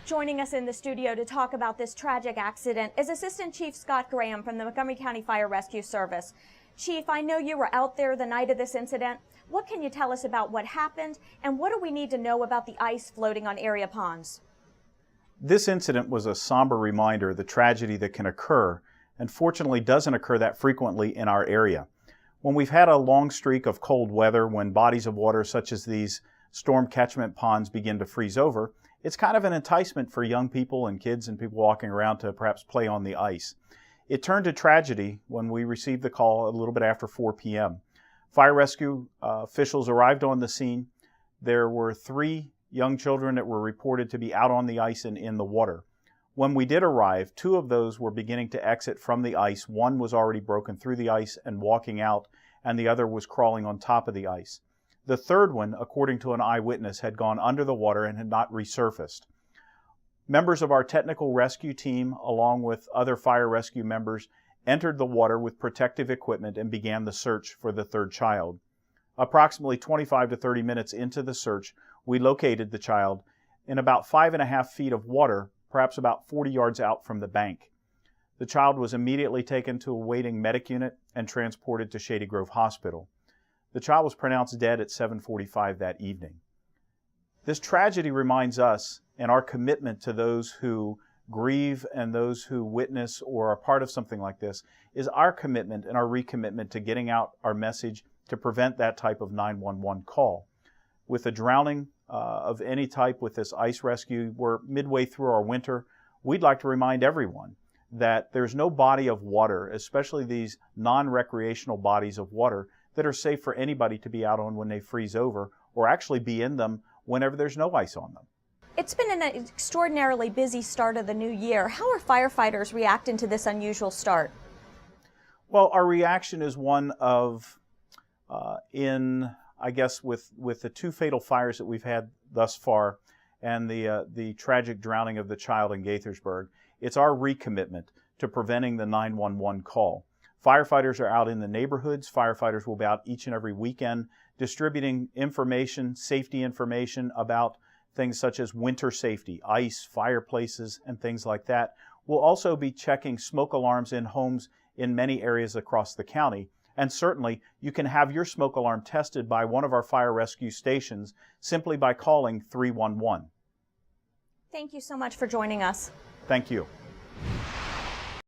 Joining us in the studio to talk about this tragic accident is Assistant Chief Scott Graham from the Montgomery County Fire Rescue Service. Chief, I know you were out there the night of this incident. What can you tell us about what happened, and what do we need to know about the ice floating on area ponds? This incident was a somber reminder of the tragedy that can occur, and fortunately doesn't occur that frequently in our area. When we've had a long streak of cold weather, when bodies of water such as these storm catchment ponds begin to freeze over, it's kind of an enticement for young people and kids and people walking around to perhaps play on the ice. It turned to tragedy when we received the call a little bit after 4 p.m. Fire rescue officials arrived on the scene. There were 3 young children that were reported to be out on the ice and in the water. When we did arrive, 2 of those were beginning to exit from the ice. One was already broken through the ice and walking out, and the other was crawling on top of the ice. The third one, according to an eyewitness, had gone under the water and had not resurfaced. Members of our technical rescue team, along with other fire rescue members, entered the water with protective equipment and began the search for the third child. Approximately 25 to 30 minutes into the search, we located the child in about 5.5 feet of water, perhaps about 40 yards out from the bank. The child was immediately taken to a waiting medic unit and transported to Shady Grove Hospital. The child was pronounced dead at 7:45 that evening. This tragedy reminds us and our commitment to those who grieve and those who witness or are part of something like this is our commitment and our recommitment to getting out our message to prevent that type of 911 call. With a drowning of any type with this ice rescue, we're midway through our winter. We'd like to remind everyone that there's no body of water, especially these non-recreational bodies of water, that are safe for anybody to be out on when they freeze over, or actually be in them whenever there's no ice on them. It's been an extraordinarily busy start of the new year. How are firefighters reacting to this unusual start? Well, our reaction is one of, I guess with the 2 fatal fires that we've had thus far and the tragic drowning of the child in Gaithersburg, it's our recommitment to preventing the 911 call. Firefighters are out in the neighborhoods. Firefighters will be out each and every weekend distributing information, safety information about things such as winter safety, ice, fireplaces, and things like that. We'll also be checking smoke alarms in homes in many areas across the county. And certainly, you can have your smoke alarm tested by one of our fire rescue stations simply by calling 311. Thank you so much for joining us. Thank you.